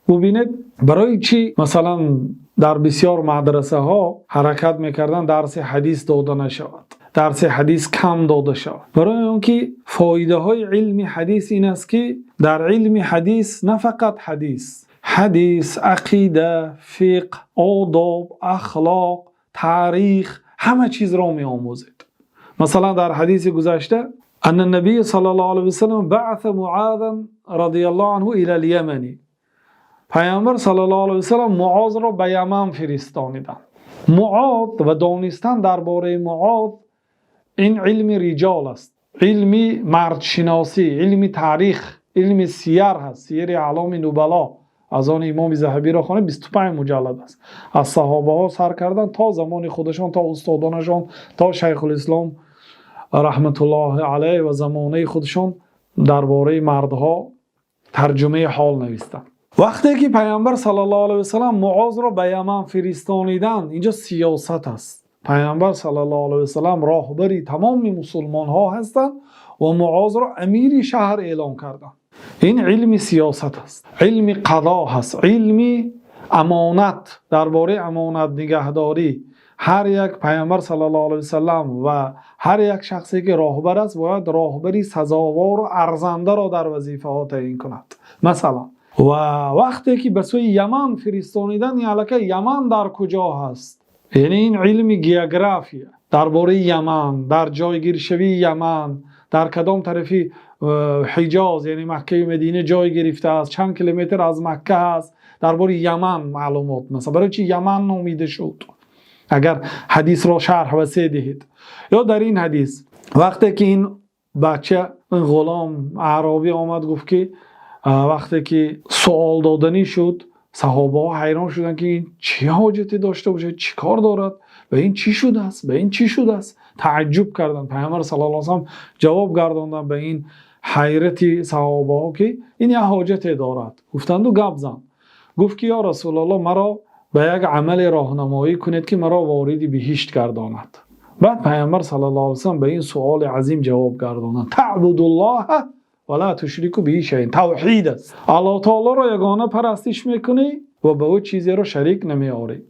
ببینید برای چی مثلا در بسیار مدرسه ها حرکت میکردن درس حدیث داده نشود، درس حدیث کم داده شود؟ برای اونکه فایده های علم حدیث این است که در علم حدیث نه فقط حدیث، عقیده، فقه، آداب، اخلاق، تاریخ، همه چیز را می آموزید. مثلا در حدیث گذشته ان النبی صلی الله علیه و سلم بعث معاذ رضی الله عنه الى الیمن، پیامبر صلی الله علیه و سلم معاذ را به یمن فرستانیدند. معاذ و دانستن درباره معاذ این علم رجال است، علم مردشناسی، علم تاریخ، علم سیر هست. سیر اعلام نبلا از آن امام ذهبی را خوانید، 25 مجلد است. از صحابه ها سر کردن تا زمان خودشان، تا استادانشان، تا شیخ الاسلام رحمت الله علیه و زمانه خودشان درباره مردها ترجمه حال نوشتند. وقتی که پیامبر صلی الله علیه و سلم معاذ را به یمن فرستانیدند، اینجا سیاست است. پیامبر صلی الله علیه و سلم راهبری تمام مسلمان ها هستند و معاذ را امیر شهر اعلام کردند. این علم سیاست است، علم قضا هست، علم امانت، درباره امانت نگهداری. هر یک پیامبر صلی الله علیه و سلم و هر یک شخصی که راهبر است باید راهبری سزاوار و ارزنده را در وظیفه ها تعیین کند. مثلا و وقتی که به سوی یمن فرستانیدن، یعنی یمن در کجا هست، یعنی این علم گیوگرافی درباره یمن، در جایگیر شوی یمن در کدام طرفی حجاز یعنی مکه و مدینه جای گرفته است، چند کیلومتر از مکه است، درباره یمن معلومات. مثلا برای چی یمن نامیده شد؟ اگر حدیث را شرح وسیع دهید. یا در این حدیث وقتی که این بچه، این غلام اعرابی آمد گفت که وقتی که سوال دادنی شد، صحابه ها حیران شدن که این چه حاجتی داشته باشه، چی کار دارد، به این چی شده است، به این چی شده است، تعجب کردند. پیامبر صلی الله علیه و سلم جواب گرداندن به این حیرت صحابه ها که این یه حاجتی دارد. گفتند و گپ زد، گفت که یا رسول الله مرا به یک عمل راهنمایی کنید که مرا وارد بهشت گرداند. بعد پیامبر صلی الله علیه و سلم به این سوال عظیم جواب گرداندند: تعبد الله ولا تشرک به شیء. توحید است، الله تعالی را یگانه پرستش میکنی و به او چیزی را شریک نمیاری.